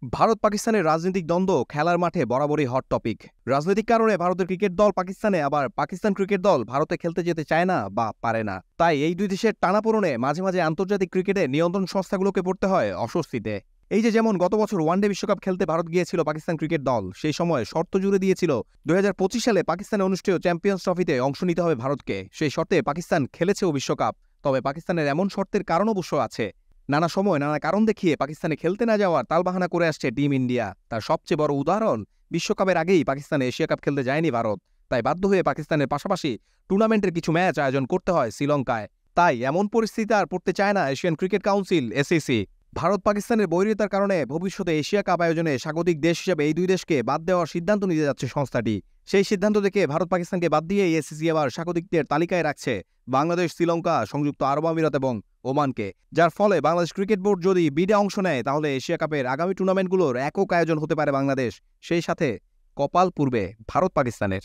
ভারত পাকিস্তানের রাজনৈতিক দ্বন্দ্ব খেলার মাঠে বরাবরই হট টপিক। রাজনৈতিক কারণে ভারতের ক্রিকেট দল পাকিস্তানে, আবার পাকিস্তান ক্রিকেট দল ভারতে খেলতে যেতে চায় না বা পারে না। তাই এই দুই দেশের টানাপোড়েনে মাঝে মাঝে আন্তর্জাতিক ক্রিকেটে নিয়ন্ত্রণ সংস্থাগুলোকে পড়তে হয় অস্বস্তিতে। এই যে যেমন গত বছর ওয়ানডে বিশ্বকাপ খেলতে ভারত গিয়েছিল পাকিস্তান ক্রিকেট দল, সেই সময় শর্ত জুড়ে দিয়েছিল 2025 সালে পাকিস্তানে অনুষ্ঠেয় চ্যাম্পিয়ন্স ট্রফিতে অংশ নিতে হবে ভারতকে। সেই শর্তে পাকিস্তান খেলেছেও বিশ্বকাপ। তবে পাকিস্তানের এমন শর্তের কারণ অবশ্য আছে। নানা সময় নানা কারণ দেখিয়ে পাকিস্তানে খেলতে না যাওয়ার তালবাহানা করে আসছে টিম ইন্ডিয়া। তার সবচেয়ে বড় উদাহরণ, বিশ্বকাপের আগেই পাকিস্তানে এশিয়া কাপ খেলতে যায়নি ভারত। তাই বাধ্য হয়ে পাকিস্তানের পাশাপাশি টুর্নামেন্টের কিছু ম্যাচ আয়োজন করতে হয় শ্রীলঙ্কায়। তাই এমন পরিস্থিতি আর পড়তে চায় না Asian cricket council ACC. Bharat পাকিস্তানের বৈরিতার কারণে ভবিষ্যতে এশিয়া কাপ আয়োজনে স্বাগতিক দেশ হিসেবে এই দুই দেশকে বাদ দেওয়ার সিদ্ধান্ত নিতে যাচ্ছে সংস্থাটি। সেই সিদ্ধান্ত দেখে ভারত পাকিস্তানকে বাদ দিয়ে এসিসি আবার স্বাগতিকদের তালিকায় রাখছে বাংলাদেশ, শ্রীলঙ্কা, সংযুক্ত আরব আমিরাত এবং ওমানকে। যার ফলে বাংলাদেশ ক্রিকেট বোর্ড যদি বিডে অংশ নেয়, তাহলে এশিয়া কাপের আগামী টুর্নামেন্টগুলোর একক আয়োজন হতে পারে বাংলাদেশ। সেই সাথে কপাল পুড়বে ভারত পাকিস্তানের।